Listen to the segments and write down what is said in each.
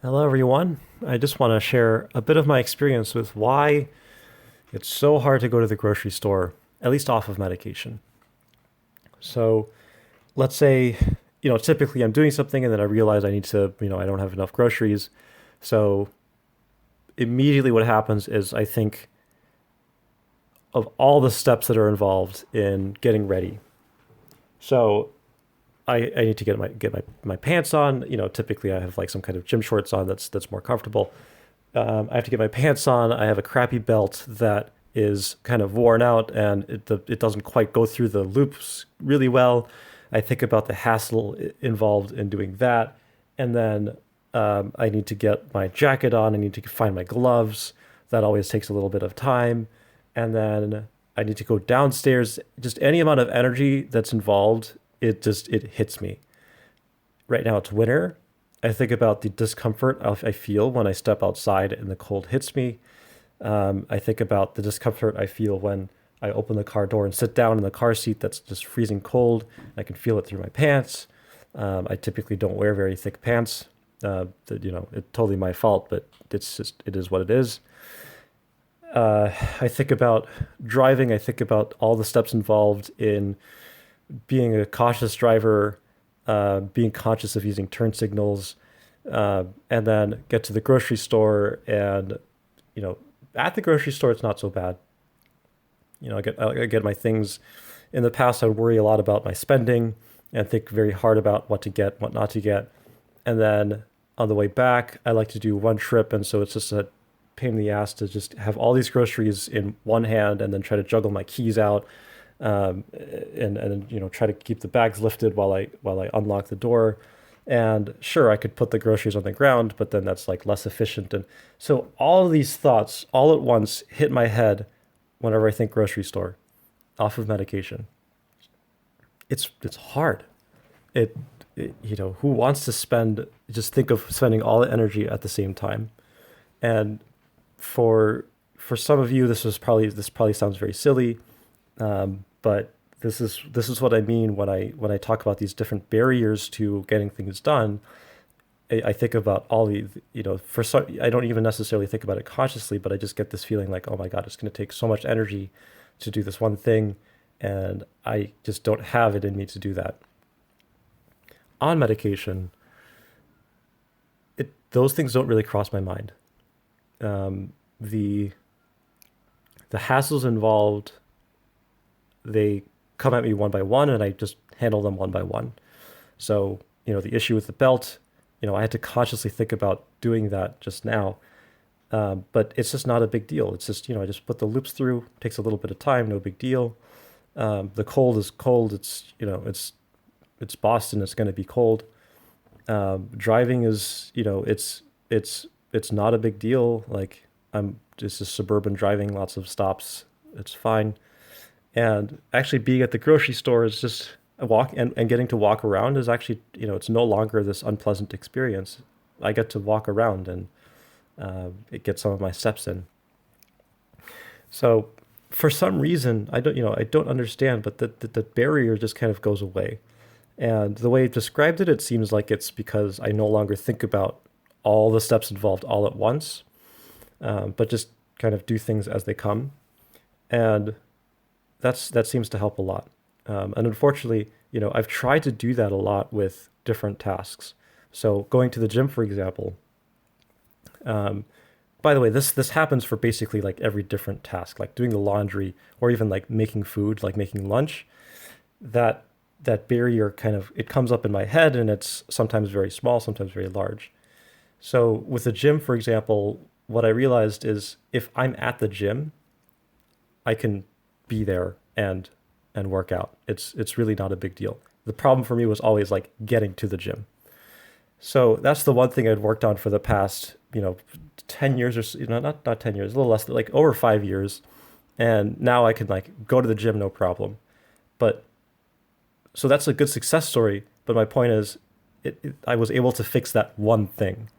Hello, everyone. I just want to share a bit of my experience with why it's so hard to go to the grocery store, at least off of medication. So, let's say, typically I'm doing something and then I realize I need to, I don't have enough groceries. So, immediately what happens is I think of all the steps that are involved in getting ready. So, I need to get my pants on. Typically I have like some kind of gym shorts on that's more comfortable. I have to get my pants on. I have a crappy belt that is kind of worn out and it doesn't quite go through the loops really well. I think about the hassle involved in doing that. And then I need to get my jacket on. I need to find my gloves. That always takes a little bit of time. And then I need to go downstairs. Just any amount of energy that's involved, it hits me. Right now it's winter. I think about the discomfort I feel when I step outside and the cold hits me. I think about the discomfort I feel when I open the car door and sit down in the car seat that's just freezing cold. I can feel it through my pants. I typically don't wear very thick pants. It's totally my fault, but it is what it is. I think about driving. I think about all the steps involved in being a cautious driver, being conscious of using turn signals, and then get to the grocery store. And you know, at the grocery store, it's not so bad. I get my things. In the past, I would worry a lot about my spending and think very hard about what to get, what not to get. And then on the way back, I like to do one trip, and so it's just a pain in the ass to just have all these groceries in one hand and then try to juggle my keys out, and try to keep the bags lifted while I unlock the door. And sure, I could put the groceries on the ground, but then that's like less efficient. And so all of these thoughts all at once hit my head whenever I think grocery store off of medication. It's hard. Who wants to spend just think of spending all the energy at the same time? And for some of you, this probably sounds very silly, but this is what I mean when I talk about these different barriers to getting things done. I think about all the for some I don't even necessarily think about it consciously, but I just get this feeling like, oh my God, it's going to take so much energy to do this one thing, and I just don't have it in me to do that. On medication, those things don't really cross my mind. The the hassles involved, they come at me one by one, and I just handle them one by one. So, the issue with the belt, I had to consciously think about doing that just now. But it's just not a big deal. It's just, I just put the loops through, takes a little bit of time, no big deal. The cold is cold. It's Boston. It's going to be cold. Driving is, it's not a big deal. Like I'm just a suburban driving, lots of stops. It's fine. And actually being at the grocery store is just a walk, and getting to walk around is actually, it's no longer this unpleasant experience. I get to walk around and it gets some of my steps in. So for some reason, I don't understand, but the barrier just kind of goes away. And the way you described it, it seems like it's because I no longer think about all the steps involved all at once, but just kind of do things as they come. And that seems to help a lot. And unfortunately, I've tried to do that a lot with different tasks. So going to the gym, for example. Um, by the way, this happens for basically like every different task, like doing the laundry or even like making food, like making lunch. That that barrier kind of it comes up in my head, and it's sometimes very small, sometimes very large. So with the gym, for example, what I realized is if I'm at the gym, I can be there and work out. It's really not a big deal. The problem for me was always like getting to the gym. So that's the one thing I'd worked on for the past, 10 years or so, not 10 years, a little less, like over 5 years. And now I can like go to the gym, no problem. But so that's a good success story. But my point is, I was able to fix that one thing.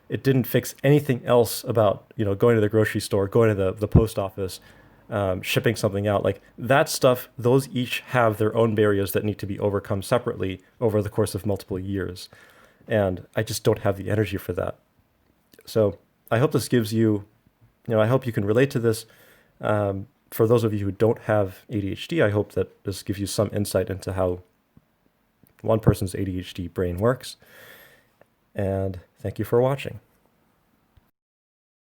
It didn't fix anything else about, going to the grocery store, going to the post office, shipping something out. Like that stuff, those each have their own barriers that need to be overcome separately over the course of multiple years. And I just don't have the energy for that. So I hope this gives you, I hope you can relate to this. For those of you who don't have ADHD, I hope that this gives you some insight into how one person's ADHD brain works. And thank you for watching.